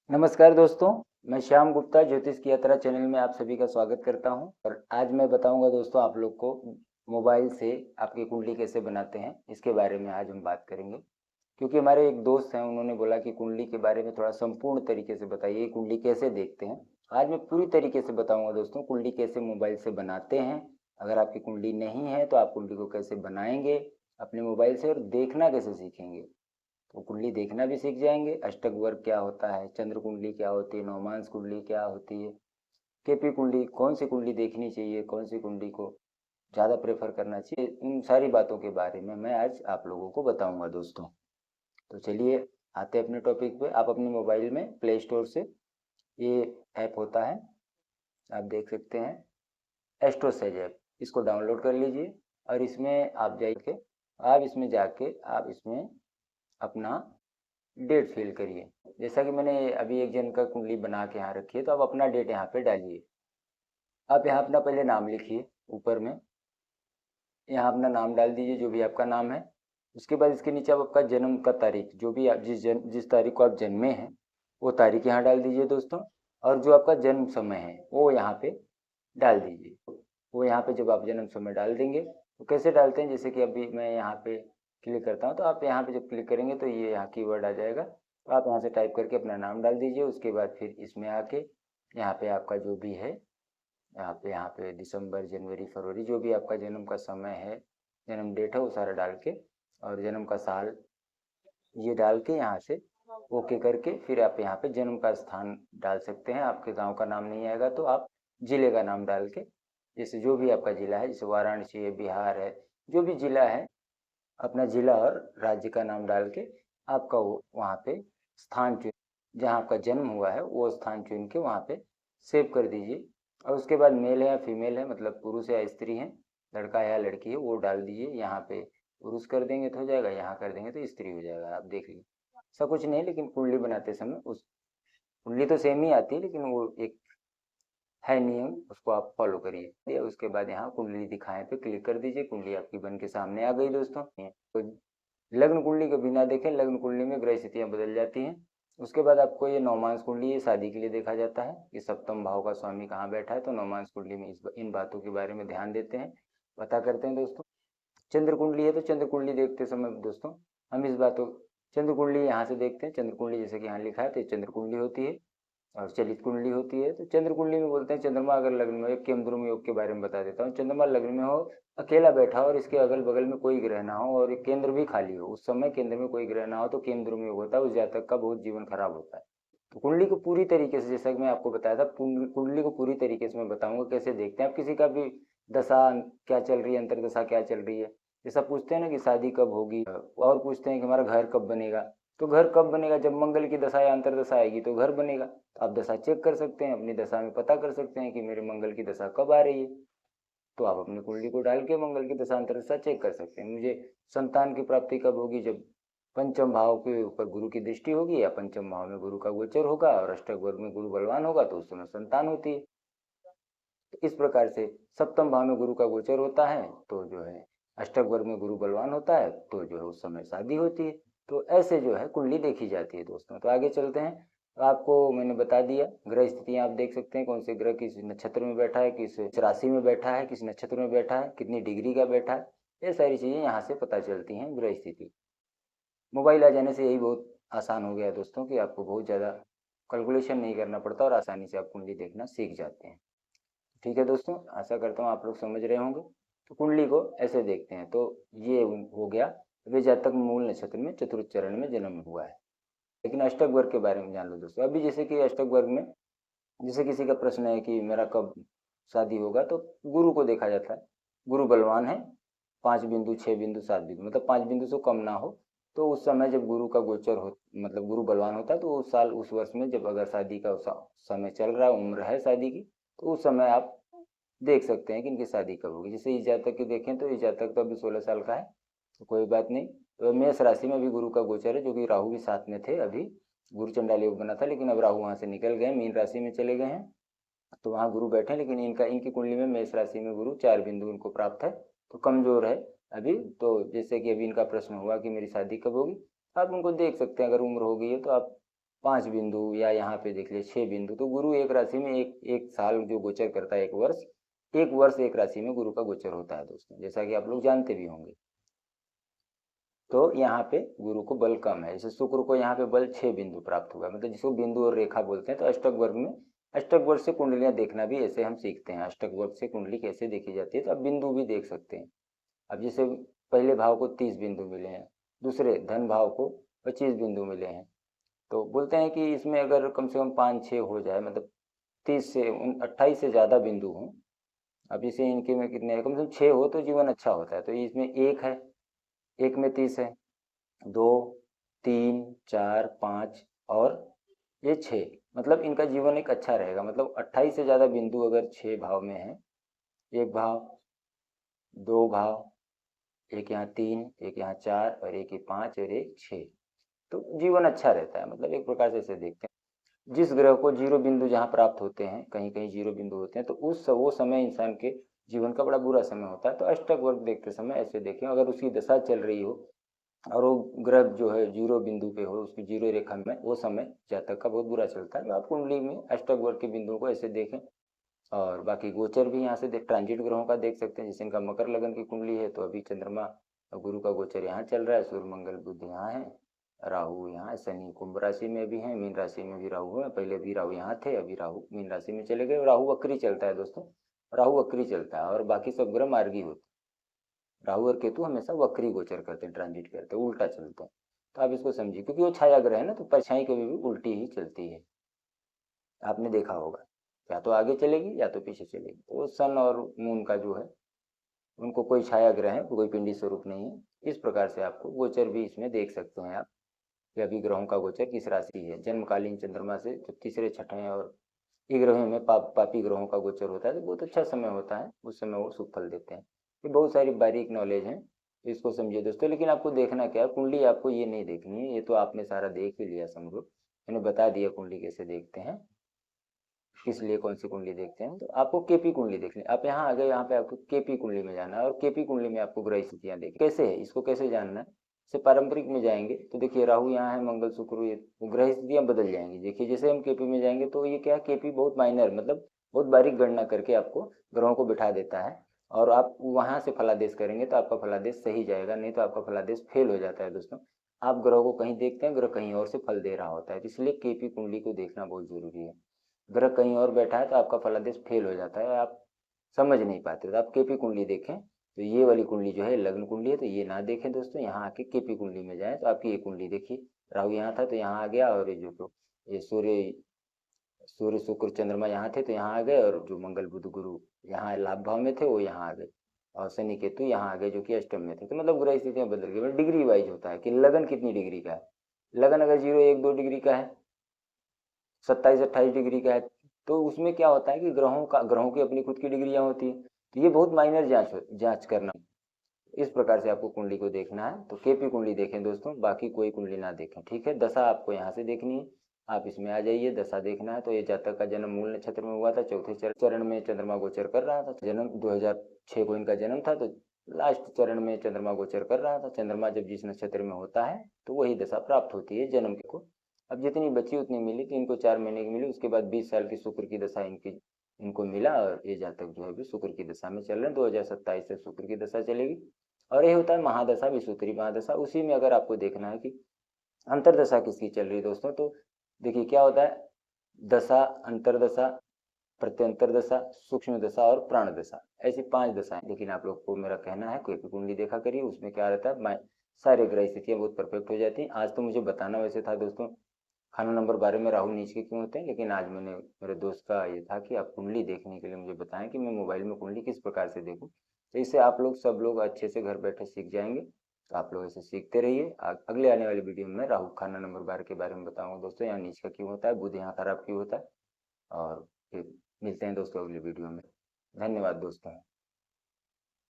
नमस्कार दोस्तों, मैं श्याम गुप्ता ज्योतिष की यात्रा चैनल में आप सभी का स्वागत करता हूं। और आज मैं बताऊंगा दोस्तों आप लोग को मोबाइल से आपकी कुंडली कैसे बनाते हैं, इसके बारे में आज हम बात करेंगे। क्योंकि हमारे एक दोस्त हैं, उन्होंने बोला कि कुंडली के बारे में थोड़ा संपूर्ण तरीके से बताइए, कुंडली कैसे देखते हैं। आज मैं पूरी तरीके से बताऊंगा दोस्तों कुंडली कैसे मोबाइल से बनाते हैं। अगर आपकी कुंडली नहीं है तो आप कुंडली को कैसे बनाएंगे अपने मोबाइल से, और देखना कैसे सीखेंगे। तो कुंडली देखना भी सीख जाएंगे, अष्टक वर्ग क्या होता है, चंद्र कुंडली क्या होती है, नवमांश कुंडली क्या होती है, केपी कुंडली, कौन सी कुंडली देखनी चाहिए, कौन सी कुंडली को ज़्यादा प्रेफर करना चाहिए, इन सारी बातों के बारे में मैं आज आप लोगों को बताऊंगा दोस्तों। तो चलिए आते हैं अपने टॉपिक पे। आप अपने मोबाइल में प्ले स्टोर से ये ऐप होता है, आप देख सकते हैं, एस्ट्रोसेज ऐप, इसको डाउनलोड कर लीजिए। और इसमें आप इसमें जाके आप इसमें अपना डेट फिल करिए। जैसा कि मैंने अभी एक जन का कुंडली बना के यहाँ रखी है, तो आप अपना डेट यहाँ पे डालिए। आप यहाँ अपना पहले नाम लिखिए ऊपर में, यहाँ अपना नाम डाल दीजिए जो भी आपका नाम है। उसके बाद इसके नीचे आप आपका जन्म का तारीख, जो भी आप जिस तारीख को आप जन्मे हैं वो तारीख यहाँ डाल दीजिए दोस्तों। और जो आपका जन्म समय है वो यहाँ पे डाल दीजिए। वो यहाँ पे जब आप जन्म समय डाल देंगे तो कैसे डालते हैं, जैसे कि अभी मैं यहाँ पे क्लिक करता हूँ, तो आप यहाँ पे जब क्लिक करेंगे तो ये यहाँ कीवर्ड आ जाएगा। तो आप यहाँ से टाइप करके अपना नाम डाल दीजिए। उसके बाद फिर इसमें आके यहाँ पे आपका जो भी है, यहाँ पे दिसंबर, जनवरी, फरवरी, जो भी आपका जन्म का समय है, जन्म डेट है, वो सारा डाल के, और जन्म का साल ये डाल के यहाँ से ओके करके फिर आप यहाँ पे जन्म का स्थान डाल सकते हैं। आपके गांव का नाम नहीं आएगा तो आप जिले का नाम डाल के, जैसे जो भी आपका जिला है, जैसे वाराणसी है, बिहार है, जो भी जिला है, अपना जिला और राज्य का नाम डाल के आपका वो वहाँ पे स्थान चुन, जहाँ आपका जन्म हुआ है वो स्थान चुन के वहाँ पे सेव कर दीजिए। और उसके बाद मेल है या फीमेल है, मतलब पुरुष या स्त्री है, लड़का है या लड़की है, वो डाल दीजिए। यहाँ पे पुरुष कर देंगे तो हो जाएगा, यहाँ कर देंगे तो स्त्री हो जाएगा। आप देख लीजिए, ऐसा कुछ नहीं, लेकिन कुंडली बनाते समय उस कुंडली तो सेम ही आती है, लेकिन वो एक है नियम, उसको आप फॉलो करिए। उसके बाद यहाँ कुंडली दिखाएं पे क्लिक कर दीजिए। कुंडली आपकी बन के सामने आ गई दोस्तों। तो लग्न कुंडली को बिना देखें, लग्न कुंडली में ग्रह स्थितियाँ बदल जाती हैं। उसके बाद आपको ये नवमांश कुंडली, ये शादी के लिए देखा जाता है कि सप्तम भाव का स्वामी कहाँ बैठा है। तो नवमांश कुंडली में इन बातों के बारे में ध्यान देते हैं, पता करते हैं दोस्तों। चंद्र कुंडली है तो चंद्र कुंडली देखते समय दोस्तों हम इस बातों, चंद्र कुंडली यहाँ से देखते हैं। चंद्र कुंडली जैसे कि यहाँ लिखा है तो ये चंद्र कुंडली होती है। और चलित कुंडली होती है। तो चंद्र कुंडली में बोलते हैं चंद्रमा अगर लग्न में, एक केमद्रुम योग के बारे में बता देता हूँ। चंद्रमा लग्न में हो, अकेला बैठा हो और इसके अगल बगल में कोई ग्रह ना हो और केंद्र भी खाली हो, उस समय केंद्र में कोई ग्रह ना हो, तो केमद्रुम योग होता है। उस जातक का बहुत जीवन खराब होता है। तो कुंडली को पूरी तरीके से, जैसा कि मैं आपको बताया था, कुंडली को पूरी तरीके से मैं बताऊंगा कैसे देखते हैं। आप किसी का भी दशा क्या चल रही है, अंतरदशा क्या चल रही है, जैसा पूछते हैं ना कि शादी कब होगी, और पूछते हैं कि हमारा घर कब बनेगा। तो घर कब बनेगा, जब मंगल की दशा या अंतरदशा आएगी तो घर बनेगा। तो आप दशा चेक कर सकते हैं, अपनी दशा में पता कर सकते हैं कि मेरे मंगल की दशा कब आ रही है। तो आप अपनी कुंडली को डाल के मंगल की दशा अंतरदशा चेक कर सकते हैं। मुझे संतान की प्राप्ति कब होगी, जब पंचम भाव के ऊपर गुरु की दृष्टि होगी या पंचम भाव में गुरु का गोचर होगा और अष्टक वर्ग में गुरु बलवान होगा, तो उस समय संतान होती है। तो इस प्रकार से सप्तम भाव में गुरु का गोचर होता है तो जो है अष्टक वर्ग में गुरु बलवान होता है, तो जो है उस समय शादी होती है। तो ऐसे जो है कुंडली देखी जाती है दोस्तों। तो आगे चलते हैं। तो आपको मैंने बता दिया, ग्रह स्थितियां आप देख सकते हैं, कौन से ग्रह किस नक्षत्र में बैठा है, किस राशि में बैठा है, किस नक्षत्र में बैठा है, कितनी डिग्री का बैठा है। ये सारी चीज़ें यहाँ से पता चलती हैं ग्रह स्थिति। मोबाइल आ जाने से यही बहुत आसान हो गया है दोस्तों कि आपको बहुत ज़्यादा कैलकुलेशन नहीं करना पड़ता और आसानी से आप कुंडली देखना सीख जाते हैं। ठीक है दोस्तों, आशा करता हूँ आप लोग समझ रहे होंगे। तो कुंडली को ऐसे देखते हैं। तो ये हो गया वे जातक मूल नक्षत्र में चतुर्थ चरण में जन्म हुआ है। लेकिन अष्टक वर्ग के बारे में जान लो दोस्तों। अभी जैसे कि अष्टक वर्ग में, जैसे किसी का प्रश्न है कि मेरा कब शादी होगा, तो गुरु को देखा जाता है। गुरु बलवान है, 5 बिंदु, 6 बिंदु, 7 बिंदु, मतलब 5 बिंदु से कम ना हो, तो उस समय जब गुरु का गोचर हो, मतलब गुरु बलवान होता है, तो उस साल उस वर्ष में जब अगर शादी का समय चल रहा है, उम्र है शादी की, तो उस समय आप देख सकते हैं कि इनकी शादी कब होगी। जैसे इस जातक की देखें तो इस जातक तो अभी 16 साल का है, तो कोई बात नहीं। तो मेष राशि में भी गुरु का गोचर है, जो कि राहु भी साथ में थे। अभी गुरु चंडाल योग बना था, लेकिन अब राहु वहाँ से निकल गए, मीन राशि में चले गए हैं, तो वहाँ गुरु बैठे। लेकिन इनकी कुंडली में मेष राशि में गुरु 4 बिंदु इनको प्राप्त है, तो कमजोर है अभी। तो जैसे कि अभी इनका प्रश्न हुआ कि मेरी शादी कब होगी, आप उनको देख सकते हैं। अगर उम्र हो गई है तो आप 5 बिंदु या यहाँ पे देख लिए 6 बिंदु, तो गुरु एक राशि में एक साल जो गोचर करता है, एक वर्ष एक राशि में गुरु का गोचर होता है दोस्तों, जैसा कि आप लोग जानते भी होंगे। तो यहाँ पे गुरु को बल कम है, जैसे शुक्र को यहाँ पे बल 6 बिंदु प्राप्त हुआ, मतलब जिसको बिंदु और रेखा बोलते हैं। तो अष्टक वर्ग में, अष्टक वर्ग से कुंडलियां देखना भी ऐसे हम सीखते हैं, अष्टक वर्ग से कुंडली कैसे देखी जाती है, तो अब बिंदु भी देख सकते हैं। अब जैसे पहले भाव को 30 बिंदु मिले हैं, दूसरे धन भाव को 25 बिंदु मिले हैं, तो बोलते हैं कि इसमें अगर कम से कम 5-6 हो जाए, मतलब 30 से 28 से ज़्यादा बिंदु हों। अब जैसे इनके में कितने, कम से कम 6 हो तो जीवन अच्छा होता है। तो इसमें एक है, एक में 30 है, 2, 3, 4, 5 और ये 6, मतलब इनका जीवन एक अच्छा रहेगा। मतलब 28 से ज़्यादा बिंदु अगर 6 भाव में है, एक भाव, 2 भाव, एक यहाँ 3, एक यहाँ 4 और एक ये 5 और एक 6, तो जीवन अच्छा रहता है। मतलब एक प्रकार से इसे देखते हैं, जिस ग्रह को जीरो बिंदु जहाँ प्राप्त होते हैं, कहीं कहीं जीरो बिंदु होते हैं, तो वो समय इंसान के जीवन का बड़ा बुरा समय होता है। तो अष्टक वर्ग देखते समय ऐसे देखें, अगर उसकी दशा चल रही हो और वो ग्रह जो है जीरो बिंदु पे हो, उसकी जीरो रेखा में, वो समय जातक का बहुत बुरा चलता है। तो आप कुंडली में अष्टक वर्ग के बिंदुओं को ऐसे देखें। और बाकी गोचर भी यहाँ से ट्रांजिट ग्रहों का देख सकते हैं। जैसे इनका मकर लगन की कुंडली है, तो अभी चंद्रमा और गुरु का गोचर यहाँ चल रहा है, सूर्य मंगल बुध यहाँ है, राहु यहाँ, शनि कुंभ राशि में भी है, मीन राशि में भी राहु है। पहले भी राहु यहाँ थे, अभी राहु मीन राशि में चले गए। राहु वक्री चलता है दोस्तों, राहु वक्री चलता है, और बाकी सब ग्रह मार्गी होते हैं। राहु और केतु हमेशा वक्री गोचर करते हैं, ट्रांजिट करते हैं, उल्टा चलते हैं। तो आप इसको समझिए, क्योंकि वो छाया ग्रह है ना, तो परछाई कभी भी उल्टी ही चलती है, आपने देखा होगा, या तो आगे चलेगी या तो पीछे चलेगी। तो सन और मून का जो है, उनको कोई छाया ग्रह है, कोई पिंडी स्वरूप नहीं है। इस प्रकार से आपको गोचर भी इसमें देख सकते हैं आप, कि अभी ग्रहों का गोचर किस राशि है। जन्मकालीन चंद्रमा से जो तीसरे छठे और ग्रहों में पापी ग्रहों का गोचर होता है, तो बहुत अच्छा समय होता है, उस समय वो शुभ फल देते हैं। ये बहुत सारी बारीक नॉलेज है, इसको समझिए दोस्तों। लेकिन आपको देखना क्या है, कुंडली आपको ये नहीं देखनी है, ये तो आपने सारा देख ही लिया समझो, मैंने बता दिया कुंडली कैसे देखते हैं, किस लिए कौन सी कुंडली देखते हैं। तो आपको केपी कुंडली देखनी, आप यहाँ आ गए, यहाँ पे आपको केपी कुंडली में जाना है, और केपी कुंडली में आपको ग्रह स्थितियाँ देखी कैसे है, इसको कैसे जानना है। से पारंपरिक में जाएंगे तो देखिए राहु यहाँ है, मंगल शुक्र, ये ग्रह स्थितियाँ बदल जाएंगी। देखिए जैसे हम केपी में जाएंगे तो ये क्या है, केपी बहुत माइनर, मतलब बहुत बारीक गणना करके आपको ग्रहों को बिठा देता है, और आप वहाँ से फलादेश करेंगे तो आपका फलादेश सही जाएगा, नहीं तो आपका फलादेश फेल हो जाता है दोस्तों। आप ग्रहों को कहीं देखते हैं, ग्रह कहीं और से फल दे रहा होता है, इसलिए केपी कुंडली को देखना बहुत जरूरी है। ग्रह कहीं और बैठा है तो आपका फलादेश फेल हो जाता है, आप समझ नहीं पाते। तो आप केपी कुंडली देखें, तो ये वाली कुंडली जो है लग्न कुंडली है, तो ये ना देखें दोस्तों, यहाँ आके केपी कुंडली में जाएं तो आपकी ये कुंडली देखिए, राहु यहाँ था तो यहाँ आ गया, और ये जो तो ये सूर्य सूर्य शुक्र चंद्रमा यहाँ थे तो यहाँ आ गए, और जो मंगल बुध गुरु यहाँ लाभ भाव में थे वो यहाँ आ गए, और शनि केतु यहाँ आ गए जो कि अष्टम में थे। तो मतलब ग्रह स्थितियाँ बदल गई। मतलब डिग्री वाइज होता है कि लगन कितनी डिग्री का है। लगन अगर 0, 1, 2 डिग्री का है, 27-28 डिग्री का है, तो उसमें क्या होता है कि ग्रहों की अपनी खुद की डिग्रियां होती है, तो ये बहुत माइनर जांच करना। इस प्रकार से आपको कुंडली को देखना है, तो केपी कुंडली देखें दोस्तों, बाकी कोई कुंडली ना देखें, ठीक है। दशा आपको यहाँ से देखनी है, आप इसमें आ जाइए, दशा देखना है। तो ये जातक का जन्म मूल नक्षत्र में हुआ था, चौथे चरण में चंद्रमा गोचर कर रहा था, जन्म 2006 को इनका जन्म था, तो लास्ट चरण में चंद्रमा गोचर कर रहा था। चंद्रमा जब जिस नक्षत्र में होता है तो वही दशा प्राप्त होती है जन्म को। अब जितनी बची उतनी मिली, तो इनको 4 महीने की मिली, उसके बाद 20 साल की शुक्र की दशा इनको मिला, और ये जातक जो है भी शुक्र की दशा में चल रहे हैं। 2027 से शुक्र की दशा चलेगी, और ये होता है महादशा, विषुवती महादशा। उसी में अगर आपको देखना है कि अंतरदशा किसकी चल रही है दोस्तों, तो देखिए क्या होता है, दशा, अंतरदशा, प्रत्यंतर दशा, सूक्ष्म दशा और प्राण दशा, ऐसी 5 दशाएं। लेकिन आप लोग को मेरा कहना है कोई भी कुंडली देखा करिए, उसमें क्या रहता है, सारे ग्रह स्थितियां बहुत परफेक्ट हो जाती हैं। आज तो मुझे बताना वैसे था दोस्तों खाना नंबर 12 में राहु नीच के क्यों होते हैं, लेकिन आज मैंने मेरे दोस्त का ये था कि आप कुंडली देखने के लिए मुझे बताएं कि मैं मोबाइल में कुंडली किस प्रकार से देखूं। तो इससे आप लोग सब लोग अच्छे से घर बैठे सीख जाएंगे। तो आप लोग ऐसे सीखते रहिए। अगले आने वाली वीडियो में राहु खाना नंबर 12 के बारे में बताऊंगा दोस्तों, यहाँ नीच का क्यों होता है, बुध यहाँ खराब क्यों होता है। और फिर मिलते हैं दोस्तों अगली वीडियो में। धन्यवाद दोस्तों।